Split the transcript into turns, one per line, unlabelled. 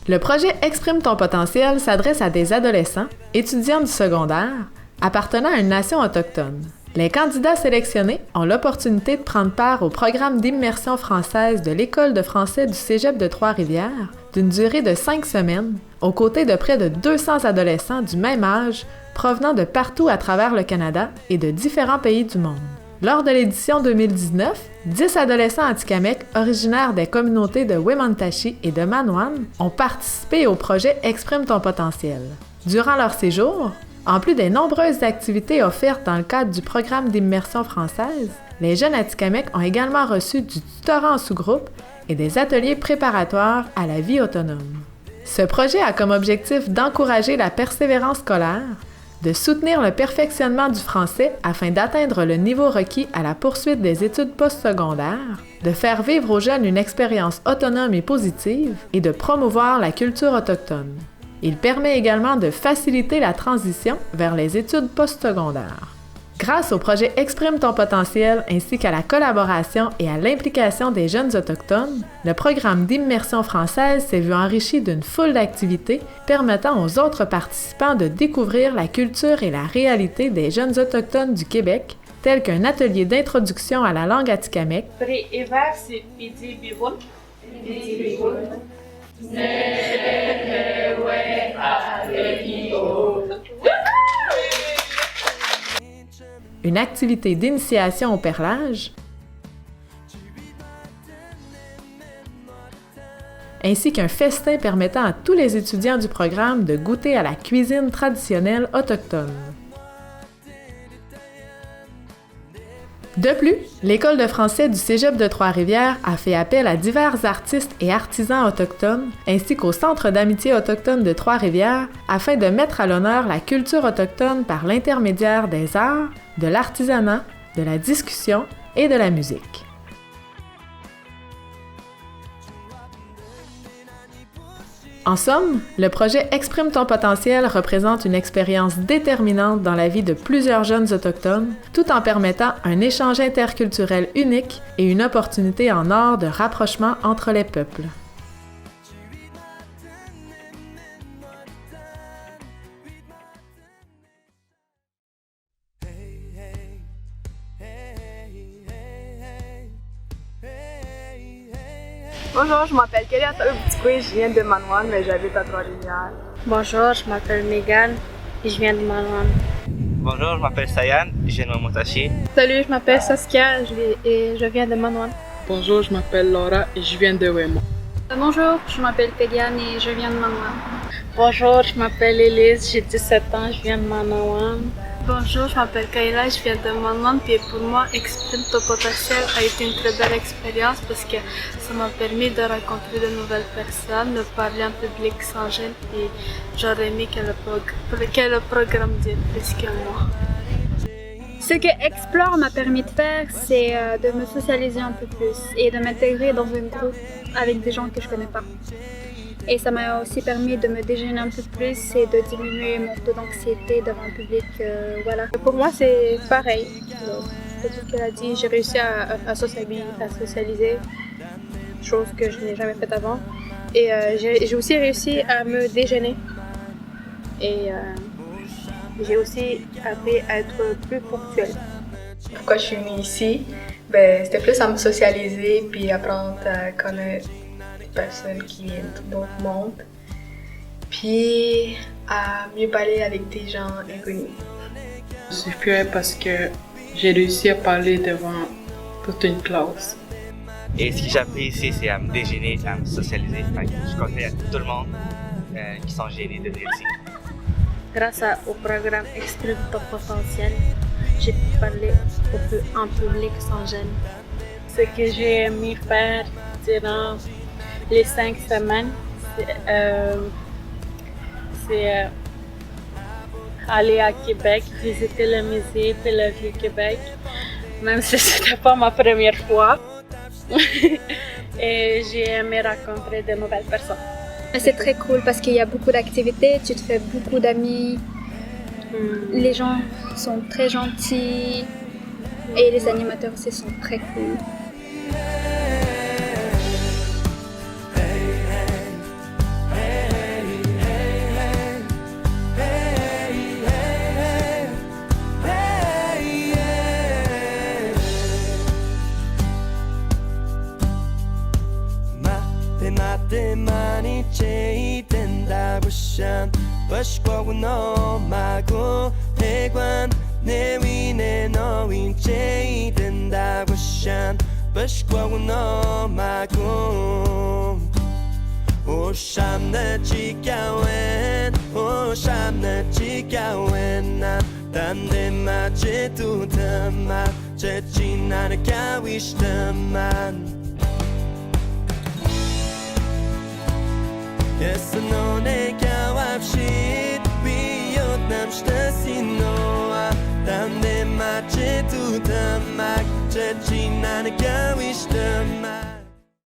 Le projet Exprime ton potentiel s'adresse à des adolescents, étudiants du secondaire, appartenant à une nation autochtone. Les candidats sélectionnés ont l'opportunité de prendre part au programme d'immersion française de l'École de français du Cégep de Trois-Rivières, d'une durée de 5 semaines, aux côtés de près de 200 adolescents du même âge provenant de partout à travers le Canada et de différents pays du monde. Lors de l'édition 2019, 10 adolescents atikamekw originaires des communautés de Wemotaci et de Manoan ont participé au projet Exprime ton potentiel. Durant leur séjour, en plus des nombreuses activités offertes dans le cadre du programme d'immersion française, les jeunes atikamekw ont également reçu du tutorat en sous-groupe et des ateliers préparatoires à la vie autonome. Ce projet a comme objectif d'encourager la persévérance scolaire, de soutenir le perfectionnement du français afin d'atteindre le niveau requis à la poursuite des études postsecondaires, de faire vivre aux jeunes une expérience autonome et positive et de promouvoir la culture autochtone. Il permet également de faciliter la transition vers les études postsecondaires. Grâce au projet Exprime ton potentiel ainsi qu'à la collaboration et à l'implication des jeunes autochtones, le programme d'immersion française s'est vu enrichi d'une foule d'activités permettant aux autres participants de découvrir la culture et la réalité des jeunes autochtones du Québec, tels qu'un atelier d'introduction à la langue atikamekw, une activité d'initiation au perlage, ainsi qu'un festin permettant à tous les étudiants du programme de goûter à la cuisine traditionnelle autochtone. De plus, l'École de français du Cégep de Trois-Rivières a fait appel à divers artistes et artisans autochtones, ainsi qu'au Centre d'amitié autochtone de Trois-Rivières, afin de mettre à l'honneur la culture autochtone par l'intermédiaire des arts, de l'artisanat, de la discussion et de la musique. En somme, le projet Exprime ton potentiel représente une expérience déterminante dans la vie de plusieurs jeunes autochtones, tout en permettant un échange interculturel unique et une opportunité en or de rapprochement entre les peuples.
Bonjour, je m'appelle Kélia Talouboutikoué, je viens de Manoan, mais j'habite à Trois-Rivières.
Bonjour, je m'appelle Megan et je viens de Manoan.
Bonjour, je m'appelle Sayan, je viens de Wemotaci.
Salut, je m'appelle Saskia et je viens de Manoan.
Bonjour, je m'appelle Laura et je viens de Wemo.
Bonjour, je m'appelle Pédiane et je viens de Manoan.
Bonjour, je m'appelle Elise, j'ai 17 ans, je viens de Manoan.
Bonjour, je m'appelle Kayla, je viens de Manoan, puis pour moi, Exprime ton potentiel a été une très belle expérience parce que ça m'a permis de rencontrer de nouvelles personnes, de parler en public sans gêne, et j'aurais aimé que le programme dure plus que moi.
Ce que Explore m'a permis de faire, c'est de me socialiser un peu plus et de m'intégrer dans un groupe avec des gens que je connais pas. Et ça m'a aussi permis de me déjeuner un peu plus et de diminuer mon taux d'anxiété devant le public. Voilà. Pour moi, c'est pareil. C'est tout ce qu'elle a dit. J'ai réussi à socialiser, chose que je n'ai jamais faite avant. Et j'ai aussi réussi à me déjeuner. Et j'ai aussi appris à être plus ponctuelle.
Pourquoi je suis venue ici? C'était plus à me socialiser puis apprendre à connaître personnes qui viennent d'autres mondes, puis à mieux parler avec des gens inconnus.
Je suis fière parce que j'ai réussi à parler devant toute une classe.
Et ce que j'ai appris ici, c'est à me déjeuner, à me socialiser. Je connais tout le monde qui sont gênés de venir ici.
Grâce au programme Exprime ton potentiel, j'ai pu parler en public sans gêne. Ce que j'ai aimé faire durant les 5 semaines, c'est aller à Québec, visiter le musée de le Vieux-Québec, même si c'était pas ma première fois. Et j'ai aimé rencontrer de nouvelles personnes.
C'est très cool parce qu'il y a beaucoup d'activités, tu te fais beaucoup d'amis, les gens sont très gentils et les animateurs aussi sont très cool.
Hey, 션 버시고 너마고 해관 내 위내 너인 제이 된다고 션 버시고 너마고 오 샴나 지가웬 오 샴나 지가웬 난딴데 맞지 두드마 제지 나는 가위시드만 Yes, no, ne gawapshit Vietnam shtasinoa Tande mache tu tamak Chechina ne gawishtamak